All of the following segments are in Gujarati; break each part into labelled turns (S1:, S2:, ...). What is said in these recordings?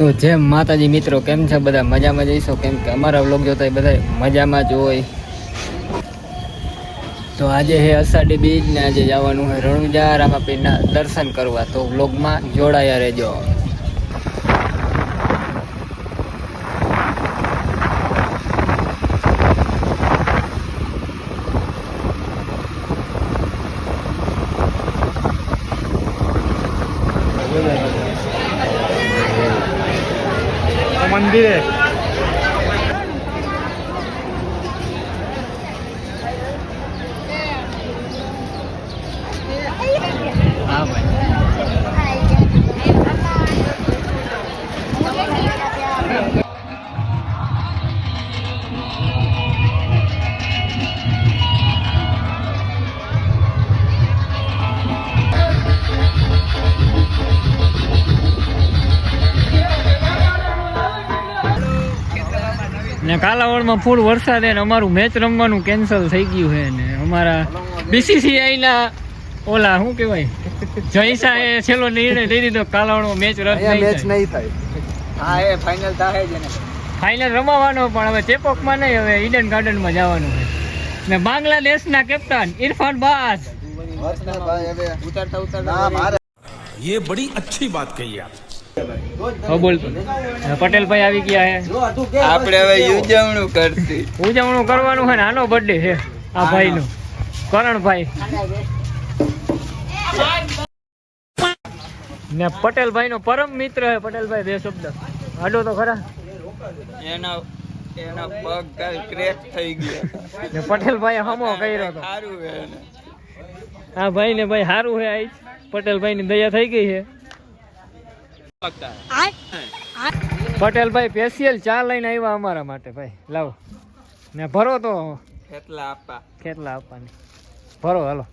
S1: તો જેમ માતાજી મિત્રો કેમ છે બધા મજામાં જઈશો કેમ કે અમારા વ્લોગ જોતા બધા મજામાં જ હોય. તો આજે હે અષાઢી બીજ ને આજે જવાનું હોય રણુજા રામાપીરના દર્શન કરવા. તો વ્લોગમાં જોડાયા રહેજો. મંદિરે હા ભાઈ ને કાલાવડમાં ફૂલ વરસાદ છે ને અમારું મેચ રમવાનું કેન્સલ થઈ ગયું છે ને અમારા BCCI ના ઓલા શું કહેવાય જયસા એ છેલ્લો નિર્ણય લઈ દીધો કાલાવડમાં મેચ રદ નહીં થાય. હા એ ફાઇનલ થાય જ ને ફાઇનલ રમાવાનો પણ હવે ચેપોકમાં નહીં હવે ઈડન ગાર્ડનમાં જવાનું છે ને બાંગ્લાદેશના કેપ્ટન ઇરફાન બાસ
S2: ये बड़ी अच्छी बात कही आप.
S1: બોલ પટેલ ભાઈ આવી ગયા છે.
S3: આપણે હવે
S1: ઉજવણું કરવાનું છે ને આનો બર્થડે છે આ ભાઈ નો કરણભાઈ ને પટેલભાઈ નો પરમ મિત્ર છે પટેલભાઈ. બે શબ્દ આડો તો ખરા.
S3: એના પગ કાલ ક્રેક થઈ ગયા
S1: ને પટેલભાઈ હમો કર્યો હતો.
S3: સારું હે ને.
S1: હા ભાઈ ને ભાઈ સારું છે આજ પટેલભાઈ ની દયા થઈ ગઈ છે. પટેલભાઈ સ્પેશિયલ ચા લઈને આવ્યા અમારા માટે ભાઈ. લાવો ને ભરો તો
S3: કેટલા
S1: આપવાની ભરો. હાલો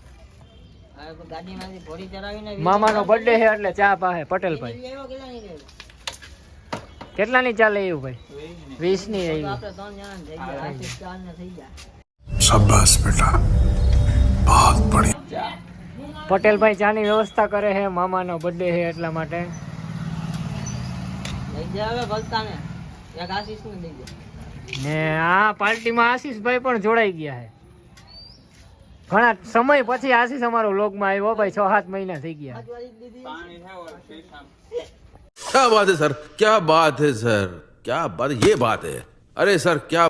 S1: મામાનો બર્થડે છે એટલે ચા પાસે પટેલભાઈ. કેટલાની ચા લઈ આવ્યું ભાઈ? 20 ની આવી.
S2: शाबाश बेटा बहुत बढ़िया.
S1: પટેલભાઈ ચાની વ્યવસ્થા કરે છે. મામાનો બર્થડે છે એટલા માટે. ને આ પાર્ટીમાં આશીષભાઈ પણ જોડાઈ ગયા છે. ઘણા સમય પછી આશીષ અમારો વ્લોગમાં આવ્યો ભાઈ. 6-7 મહિના થઈ ગયા.
S2: क्या बात है सर, क्या बात है सर, क्या बात, ये बात है. अरे सर क्या